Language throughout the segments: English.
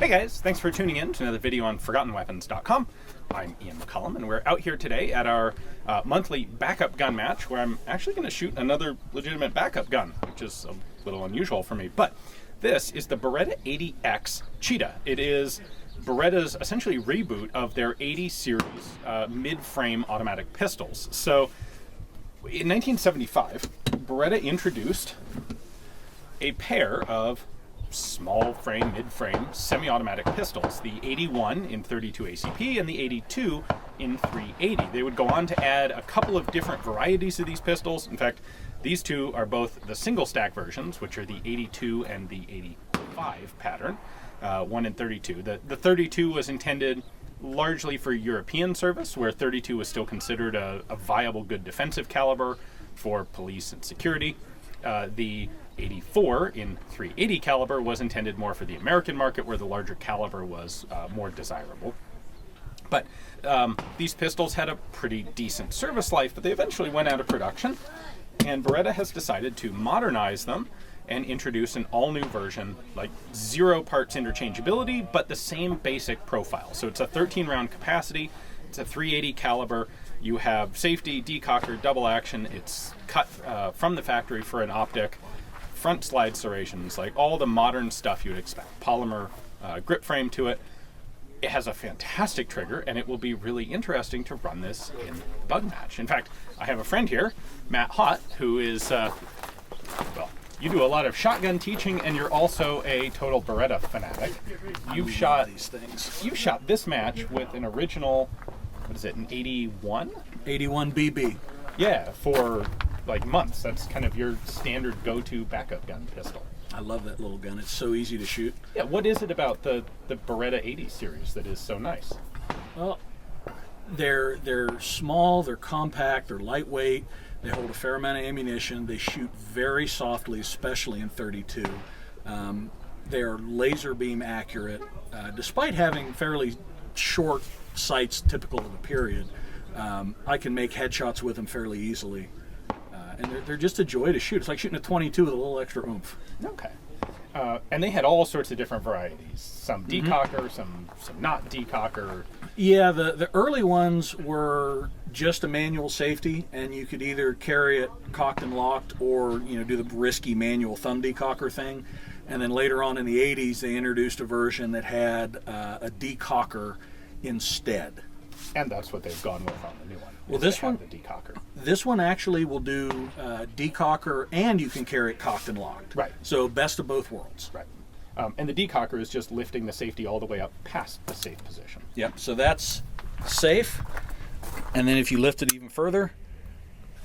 Hey guys, thanks for tuning in to another video on ForgottenWeapons.com. I'm Ian McCullum, and we're out here today at our monthly backup gun match, where I'm actually going to shoot another legitimate backup gun, which is a little unusual for me. But this is the Beretta 80X Cheetah. It is Beretta's essentially reboot of their 80 series mid-frame automatic pistols. So in 1975, Beretta introduced a pair of small frame, mid-frame, semi-automatic pistols, the 81 in 32 ACP and the 82 in 380. They would go on to add a couple of different varieties of these pistols. In fact, these two are both the single stack versions, which are the 82 and the 85 pattern, 1 in 32. The 32 was intended largely for European service, where 32 was still considered a viable, good defensive caliber for police and security. The 84 in 380 caliber was intended more for the American market, where the larger caliber was more desirable. But these pistols had a pretty decent service life, but they eventually went out of production, and Beretta has decided to modernize them and introduce an all-new version, like 0 parts interchangeability, but the same basic profile. So it's a 13-round capacity, it's a 380 caliber, you have safety, decocker, double action, it's cut from the factory for an optic, front slide serrations, like all the modern stuff you'd expect. Polymer grip frame to it. It has a fantastic trigger, and it will be really interesting to run this in bug match. In fact, I have a friend here, Matt Haught, who is, well, you do a lot of shotgun teaching, and you're also a total Beretta fanatic. You've shot these things. You shot this match with an original, what is it, an 81? 81 BB. Yeah, for like months. That's kind of your standard go-to backup gun pistol. I love that little gun. It's so easy to shoot. Yeah, what is it about the Beretta 80 series that is so nice? Well, they're small, they're compact, they're lightweight, they hold a fair amount of ammunition, they shoot very softly, especially in 32. They're laser beam accurate, despite having fairly short sights typical of the period. I can make headshots with them fairly easily. And they're just a joy to shoot. It's like shooting a 22 with a little extra oomph. Okay. And they had all sorts of different varieties. Some decocker, some not decocker. Yeah, the early ones were just a manual safety, and you could either carry it cocked and locked or do the risky manual thumb decocker thing. And then later on in the 80s, they introduced a version that had a decocker instead. And that's what they've gone with on the new one. Well, this one, the decocker. This one actually will do decocker, and you can carry it cocked and locked. Right. So best of both worlds. Right. And the decocker is just lifting the safety all the way up past the safe position. Yep. So that's safe, and then if you lift it even further,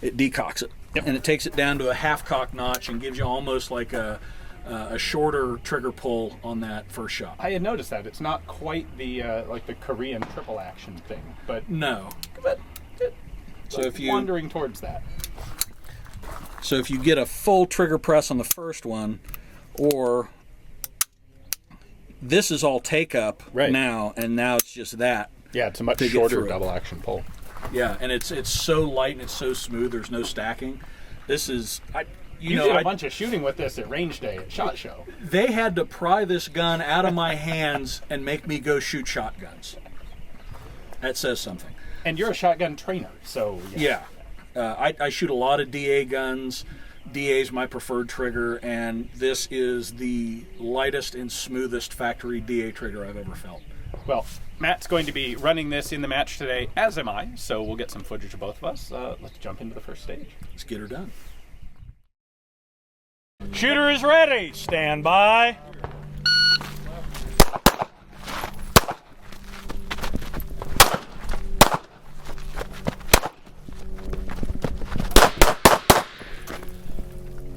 it decocks it, and it takes it down to a half cock notch and gives you almost like a shorter trigger pull on that first shot. I had noticed that it's not quite the like the Korean triple action thing, but no. But so if you wandering towards that. So if you get a full trigger press on the first one, or this is all take up now, and now it's just that. Yeah, it's a much shorter double action pull. Yeah, and it's so light and it's so smooth. There's no stacking. This is You did a bunch of shooting with this at range day at SHOT Show. They had to pry this gun out of my hands and make me go shoot shotguns. That says something. And you're a shotgun trainer, so... Yeah. I shoot a lot of DA guns. DA is my preferred trigger, and this is the lightest and smoothest factory DA trigger I've ever felt. Well, Matt's going to be running this in the match today, as am I, so we'll get some footage of both of us. Let's jump into the first stage. Let's get her done. Shooter is ready. Stand by.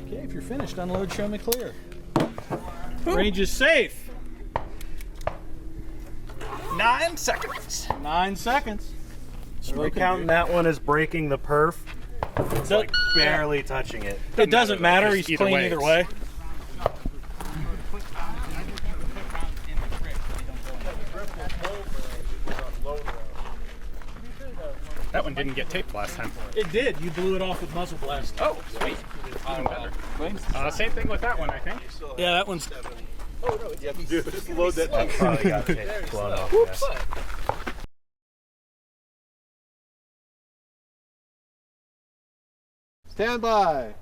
Okay, if you're finished, unload, show me clear. Range is safe. 9 seconds. 9 seconds. We're counting that one as breaking the perf. It's like barely touching it. It doesn't matter. He's clean either way. That one didn't get taped last time. It did. You blew it off with muzzle blast. Oh, sweet. Even better. Same thing with that one, I think. Yeah, that one's Just load that. Probably got blown off. Yeah. Stand by.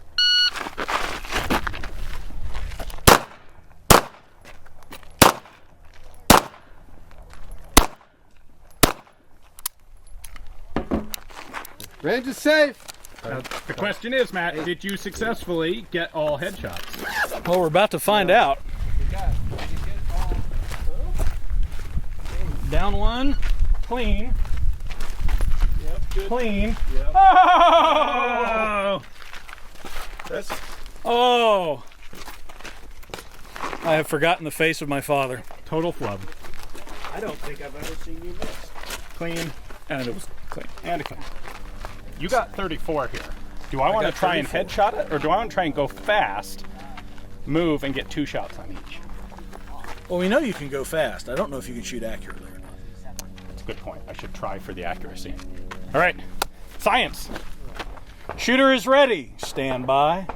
Range is safe. The question is, Matt, did you successfully get all headshots? Well, we're about to find out. Down one, clean. Clean. Oh! Oh! I have forgotten the face of my father. Total flub. I don't think I've ever seen you miss. Clean, and it was clean, and a clean. You got 34 here. Do I want to got try and 34. headshot it, or do I want to try and go fast, move, and get 2 shots on each? Well, we know you can go fast. I don't know if you can shoot accurately or not. That's a good point. I should try for the accuracy. All right, science. Shooter is ready. Stand by.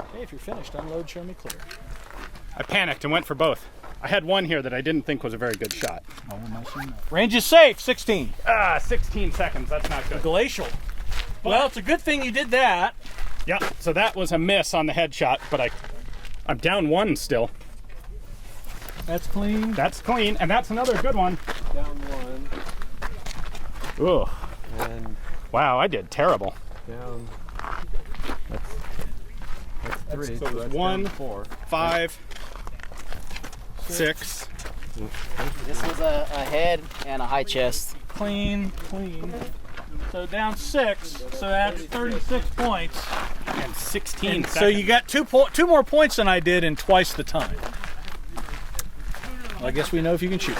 Okay, if you're finished, unload, show me clear. I panicked and went for both. I had one here that I didn't think was a very good shot. Range is safe, 16. 16 seconds. That's not good. Glacial. Well, it's a good thing you did that. Yeah, so that was a miss on the headshot, but I'm down 1 still. That's clean. That's clean, and that's another good one. Down 1. Ugh. And Wow, I did terrible. down. That's 3. So it was that's 1, down 4. 5, 6. This was a head and a high chest. Clean, clean. So down 6, so that's 36 points. And 16 And seconds. so you got two more points than I did in twice the time. Well, I guess we know if you can shoot.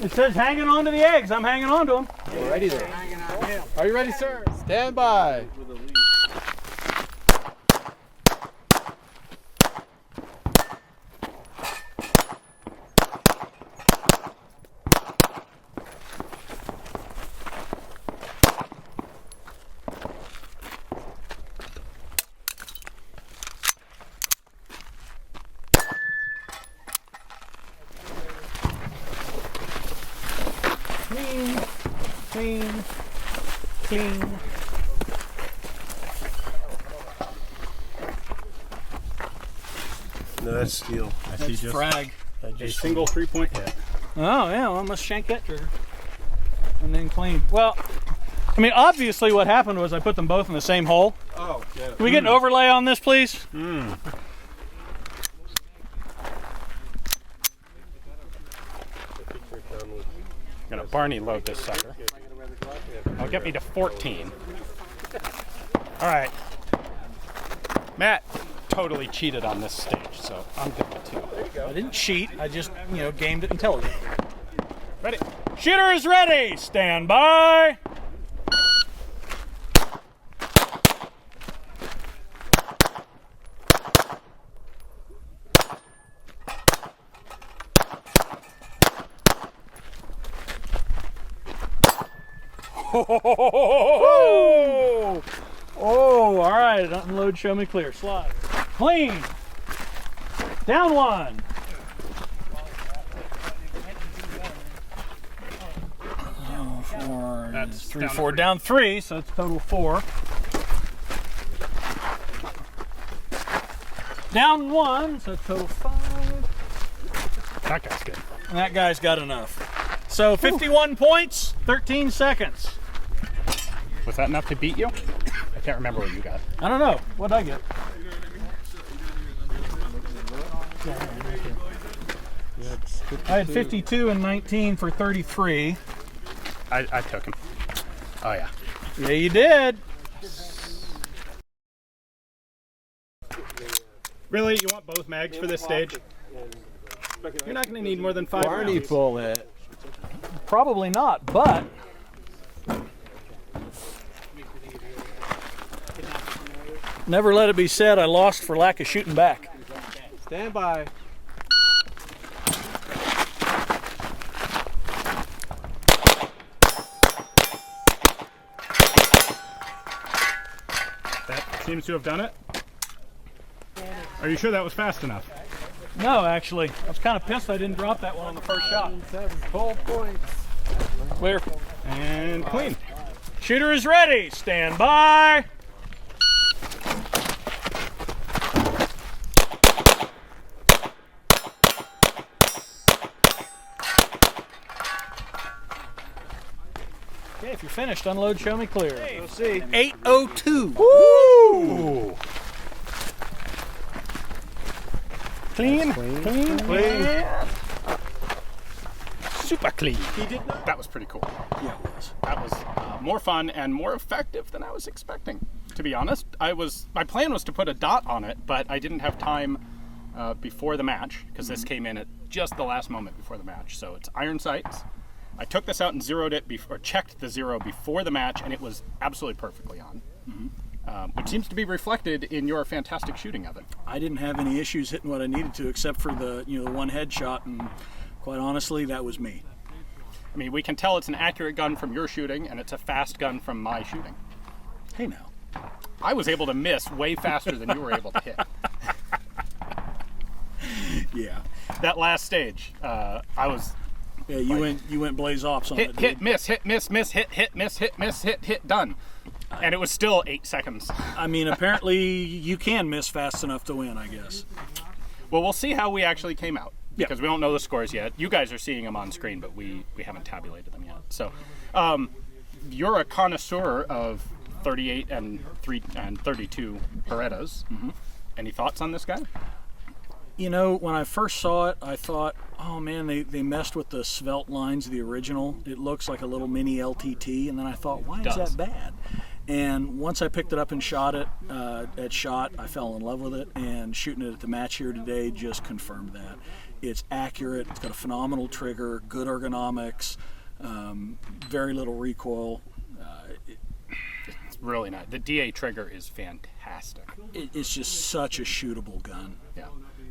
It says hanging on to the eggs. I'm hanging on to them. Alrighty then. Are you ready, sir? Stand by. Clean, clean, clean. No, that's steel. I see just Frag. a single 3-point hit. Oh, yeah, well, I must shank that trigger. And then clean. Well, I mean, obviously what happened was I put them both in the same hole. Oh, yeah. Can we get an overlay on this, please? I'm gonna Barney load this sucker. I'll get me to 14. All right. Matt totally cheated on this stage, so I'm good with 2. I didn't cheat. I just, gamed it intelligently. Ready? Shooter is ready. Stand by. Oh, all right. Unload, show me clear. Slide. Clean. Down 1. Oh, 4. That's 3, down to 4. three. Down 3, so it's total 4. Down 1, so it's total 5. That guy's good. And that guy's got enough. So 51 points, 13 seconds. Was that enough to beat you? I can't remember what you got. I don't know. What did I get? I had 52 and 19 for 33. I took him. Oh yeah. Yeah, you did. Really? You want both mags for this stage? You're not going to need more than 5 Barney rounds. bullet. Probably not, but Never let it be said I lost for lack of shooting back. Stand by. That seems to have done it. Are you sure that was fast enough? No, actually. I was kind of pissed I didn't drop that one on the first shot. 12 points. Clear. And clean. Shooter is ready. Stand by. Okay, if you're finished, unload, show me clear. We'll see. 802. Woo! Clean. Clean. Super clean. That was pretty cool. Yeah, it was. That was more fun and more effective than I was expecting. To be honest, my plan was to put a dot on it, but I didn't have time before the match because this came in at just the last moment before the match. So it's iron sights. I took this out and zeroed it or checked the zero before the match, and it was absolutely perfectly on. Which seems to be reflected in your fantastic shooting of it. I didn't have any issues hitting what I needed to, except for the the one headshot, and quite honestly, that was me. I mean, we can tell it's an accurate gun from your shooting, and it's a fast gun from my shooting. Hey now. I was able to miss way faster than you were able to hit. Yeah. That last stage, I was Yeah, you went blaze ops on it. hit, miss, hit, miss, miss, hit, miss, hit, miss, hit, done. And it was still 8 seconds. I mean, apparently you can miss fast enough to win, I guess. Well, we'll see how we actually came out. Because we don't know the scores yet. You guys are seeing them on screen, but we haven't tabulated them yet. So, you're a connoisseur of 38 and 32 Berettas. Any thoughts on this guy? You know, when I first saw it, I thought, oh man, they messed with the svelte lines of the original. It looks like a little mini LTT, and then I thought, why is that bad? And once I picked it up and shot it at SHOT, I fell in love with it, and shooting it at the match here today just confirmed that. It's accurate, it's got a phenomenal trigger, good ergonomics, very little recoil. It's really nice. The DA trigger is fantastic. It's just such a shootable gun. Yeah.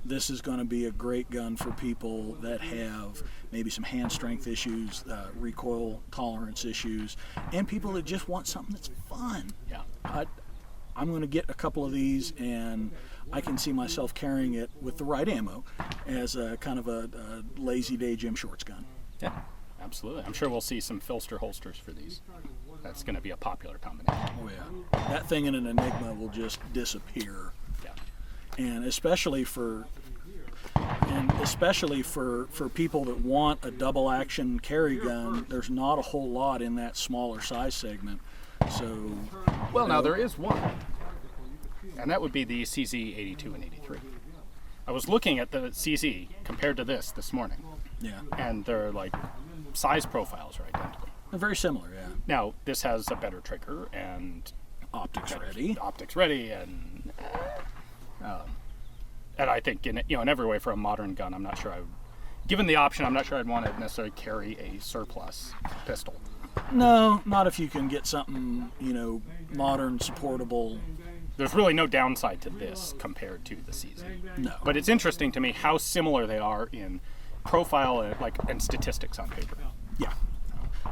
This is going to be a great gun for people that have maybe some hand strength issues, recoil tolerance issues, and people that just want something that's fun. Yeah. I'm going to get a couple of these, and I can see myself carrying it with the right ammo as a kind of a lazy day Jim Shorts gun. Yeah, absolutely. I'm sure we'll see some Filster holsters for these. That's going to be a popular combination. Oh yeah, that thing in an Enigma will just disappear. And especially for people that want a double action carry gun, there's not a whole lot in that smaller size segment. So, well, now there is one, and that would be the CZ 82 and 83. I was looking at the CZ compared to this morning. Yeah. And their size profiles are identical. They're very similar, yeah. Now this has a better trigger and optics ready, and I think in every way for a modern gun, I'm not sure given the option, I'm not sure I'd want to necessarily carry a surplus pistol. No, not if you can get something, modern, supportable. There's really no downside to this compared to the CZ. No. But it's interesting to me how similar they are in profile and statistics on paper. Yeah.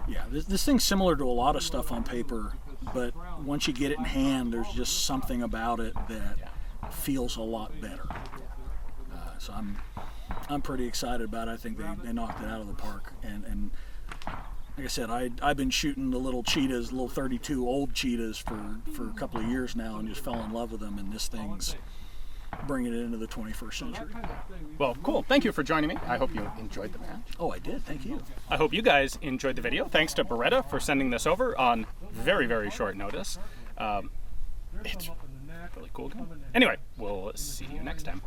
Yeah, this thing's similar to a lot of stuff on paper, but once you get it in hand, there's just something about it that feels a lot better. So I'm pretty excited about it. I think they knocked it out of the park. And like I said, I've been shooting the little cheetahs, little 32 old cheetahs for a couple of years now, and just fell in love with them. And this thing's bringing it into the 21st century. Well, cool. Thank you for joining me. I hope you enjoyed the match. Oh, I did. Thank you. I hope you guys enjoyed the video. Thanks to Beretta for sending this over on very, very short notice. It's really cool gun. Anyway, we'll see you next time.